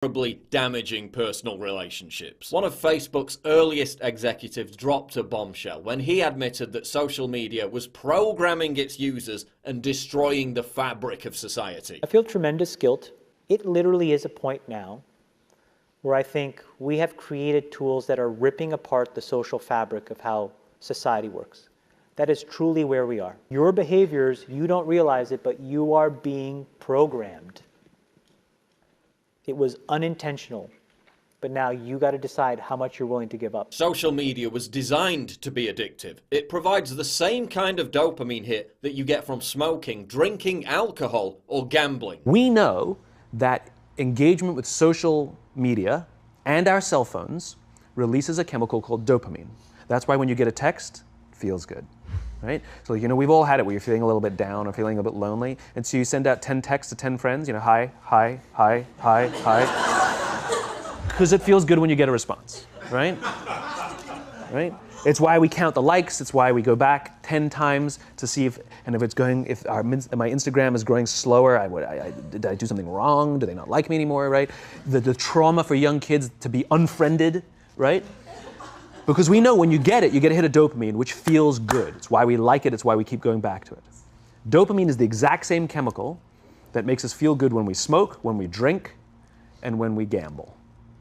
horribly damaging personal relationships. One of Facebook's earliest executives dropped a bombshell when he admitted that social media was programming its users and destroying the fabric of society. I feel tremendous guilt. It literally is a point now where I think we have created tools that are ripping apart the social fabric of how society works. That is truly where we are. Your behaviors, you don't realize it, but you are being programmed. It was unintentional, but now you got to decide how much you're willing to give up. Social media was designed to be addictive. It provides the same kind of dopamine hit that you get from smoking, drinking alcohol, or gambling. We know that engagement with social media and our cell phones releases a chemical called dopamine. That's why when you get a text, it feels good. Right? So, we've all had it where you're feeling a little bit down or feeling a bit lonely. And so you send out 10 texts to 10 friends, hi, hi, hi, hi, hi. Because it feels good when you get a response, right? Right? It's why we count the likes. It's why we go back 10 times to see if my Instagram is growing slower, did I do something wrong? Do they not like me anymore, right? The trauma for young kids to be unfriended, right? Because we know when you get a hit of dopamine, which feels good. It's why we like it. It's why we keep going back to it. Dopamine is the exact same chemical that makes us feel good when we smoke, when we drink, and when we gamble.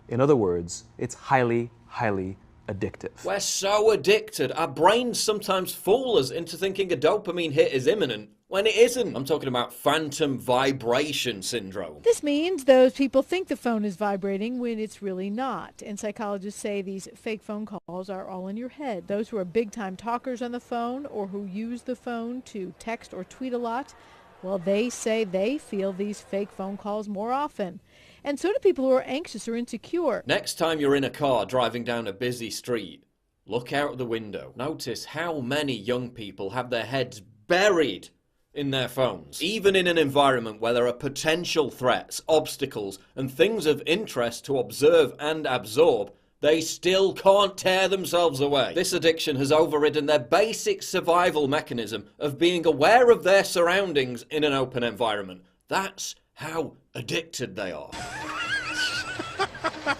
In other words, it's highly, highly addictive. We're so addicted, our brains sometimes fool us into thinking a dopamine hit is imminent when it isn't. I'm talking about phantom vibration syndrome. This means those people think the phone is vibrating when it's really not. And psychologists say these fake phone calls are all in your head. Those who are big-time talkers on the phone or who use the phone to text or tweet a lot, well, they say they feel these fake phone calls more often. And so do people who are anxious or insecure. Next time you're in a car driving down a busy street, look out the window. Notice how many young people have their heads buried in their phones. Even in an environment where there are potential threats, obstacles, and things of interest to observe and absorb, they still can't tear themselves away. This addiction has overridden their basic survival mechanism of being aware of their surroundings in an open environment. That's how addicted they are.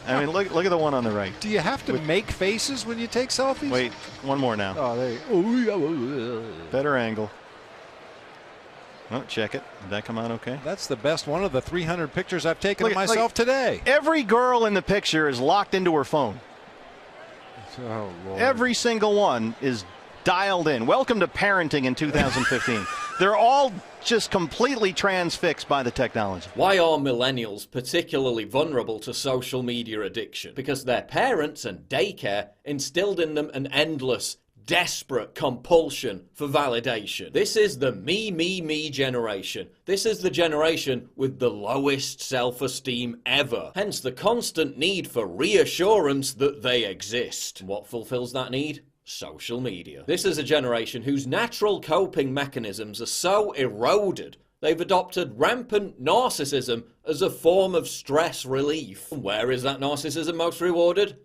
I mean, look at the one on the right. Do you have to make faces when you take selfies? Wait, one more now. Oh, there you go. Better angle. Oh, check it. Did that come out okay? That's the best one of the 300 pictures I've taken of myself today. Every girl in the picture is locked into her phone. Oh, Lord. Every single one is dialed in. Welcome to parenting in 2015. They're all just completely transfixed by the technology. Why are millennials particularly vulnerable to social media addiction? Because their parents and daycare instilled in them an endless, desperate compulsion for validation. This is the me generation. This is the generation with the lowest self-esteem ever. Hence the constant need for reassurance that they exist. What fulfills that need? Social media. This is a generation whose natural coping mechanisms are so eroded, they've adopted rampant narcissism as a form of stress relief. Where is that narcissism most rewarded?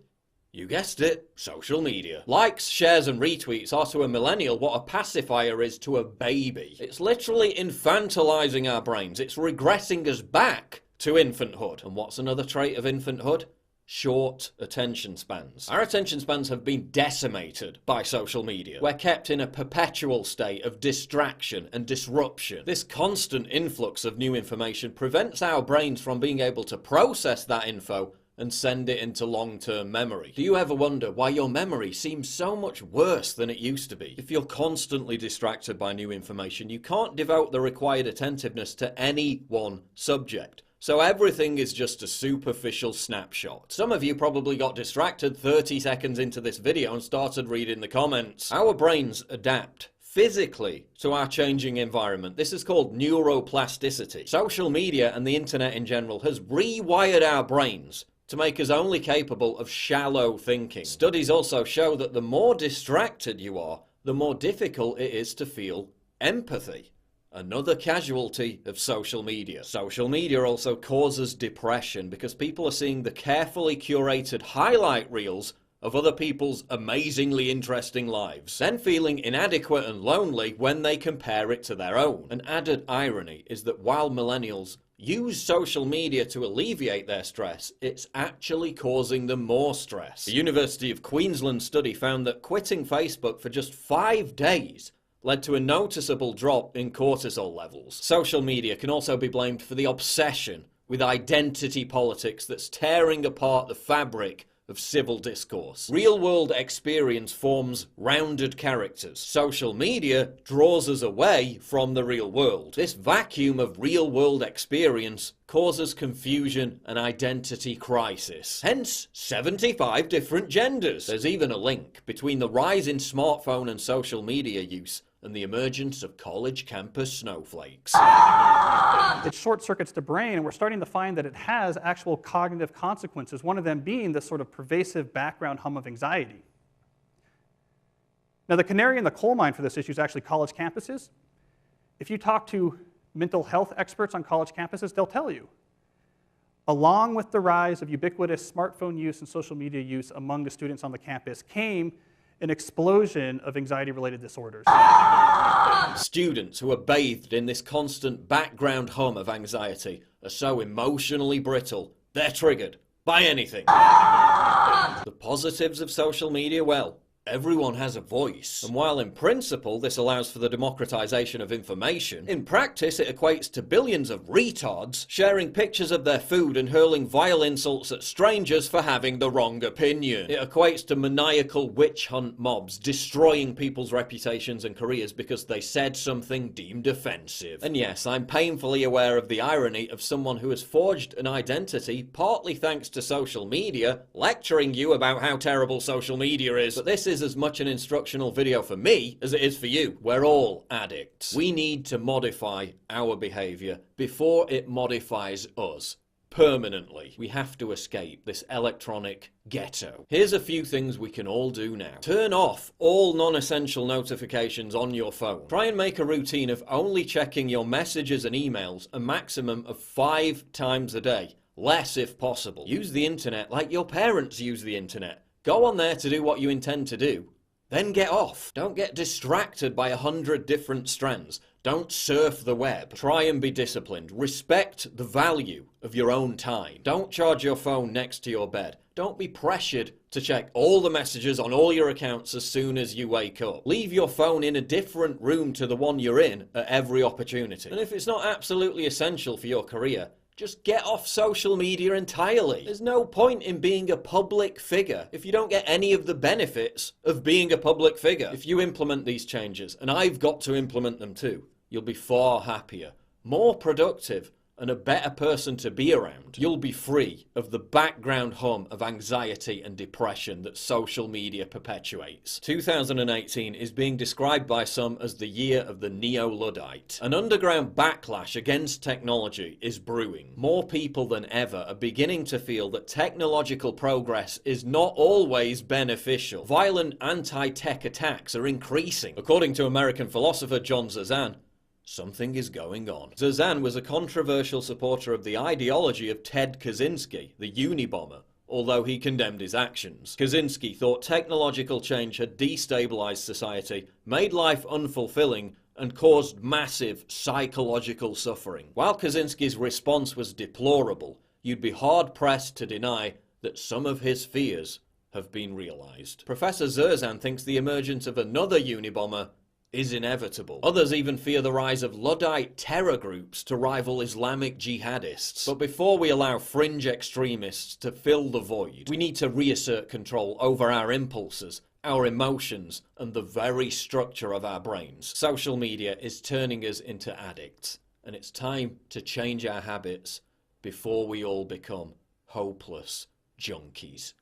You guessed it, social media. Likes, shares and retweets are to a millennial what a pacifier is to a baby. It's literally infantilizing our brains. It's regressing us back to infanthood. And what's another trait of infanthood? Short attention spans. Our attention spans have been decimated by social media. We're kept in a perpetual state of distraction and disruption. This constant influx of new information prevents our brains from being able to process that info and send it into long-term memory. Do you ever wonder why your memory seems so much worse than it used to be? If you're constantly distracted by new information, you can't devote the required attentiveness to any one subject. So everything is just a superficial snapshot. Some of you probably got distracted 30 seconds into this video and started reading the comments. Our brains adapt physically to our changing environment. This is called neuroplasticity. Social media and the internet in general has rewired our brains to make us only capable of shallow thinking. Studies also show that the more distracted you are, the more difficult it is to feel empathy. Another casualty of social media. Social media also causes depression because people are seeing the carefully curated highlight reels of other people's amazingly interesting lives, then feeling inadequate and lonely when they compare it to their own. An added irony is that while millennials use social media to alleviate their stress, it's actually causing them more stress. The University of Queensland study found that quitting Facebook for just 5 days led to a noticeable drop in cortisol levels. Social media can also be blamed for the obsession with identity politics that's tearing apart the fabric of civil discourse. Real-world experience forms rounded characters. Social media draws us away from the real world. This vacuum of real-world experience causes confusion and identity crisis. Hence, 75 different genders. There's even a link between the rise in smartphone and social media use and the emergence of college campus snowflakes. It short circuits the brain, and we're starting to find that it has actual cognitive consequences, one of them being this sort of pervasive background hum of anxiety. Now, the canary in the coal mine for this issue is actually college campuses. If you talk to mental health experts on college campuses, they'll tell you, along with the rise of ubiquitous smartphone use and social media use among the students on the campus came an explosion of anxiety-related disorders. Students who are bathed in this constant background hum of anxiety are so emotionally brittle, they're triggered by anything. The positives of social media, well, everyone has a voice. And while in principle this allows for the democratization of information, in practice it equates to billions of retards sharing pictures of their food and hurling vile insults at strangers for having the wrong opinion. It equates to maniacal witch hunt mobs destroying people's reputations and careers because they said something deemed offensive. And yes, I'm painfully aware of the irony of someone who has forged an identity partly thanks to social media, lecturing you about how terrible social media is. But this is as much an instructional video for me as it is for you. We're all addicts. We need to modify our behavior before it modifies us permanently. We have to escape this electronic ghetto. Here's a few things we can all do now. Turn off all non-essential notifications on your phone. Try and make a routine of only checking your messages and emails a maximum of 5 times a day. Less if possible. Use the internet like your parents use the internet. Go on there to do what you intend to do, then get off. Don't get distracted by 100 different strands. Don't surf the web. Try and be disciplined. Respect the value of your own time. Don't charge your phone next to your bed. Don't be pressured to check all the messages on all your accounts as soon as you wake up. Leave your phone in a different room to the one you're in at every opportunity. And if it's not absolutely essential for your career, just get off social media entirely. There's no point in being a public figure if you don't get any of the benefits of being a public figure. If you implement these changes, and I've got to implement them too, you'll be far happier, more productive, and a better person to be around. You'll be free of the background hum of anxiety and depression that social media perpetuates. 2018 is being described by some as the year of the neo-Luddite. An underground backlash against technology is brewing. More people than ever are beginning to feel that technological progress is not always beneficial. Violent anti-tech attacks are increasing. According to American philosopher John Zazan, something is going on. Zazan was a controversial supporter of the ideology of Ted Kaczynski, the Unabomber, although he condemned his actions. Kaczynski thought technological change had destabilized society, made life unfulfilling, and caused massive psychological suffering. While Kaczynski's response was deplorable, you'd be hard-pressed to deny that some of his fears have been realized. Professor Zazan thinks the emergence of another Unabomber is inevitable. Others even fear the rise of Luddite terror groups to rival Islamic jihadists. But before we allow fringe extremists to fill the void, we need to reassert control over our impulses, our emotions, and the very structure of our brains. Social media is turning us into addicts, and it's time to change our habits before we all become hopeless junkies.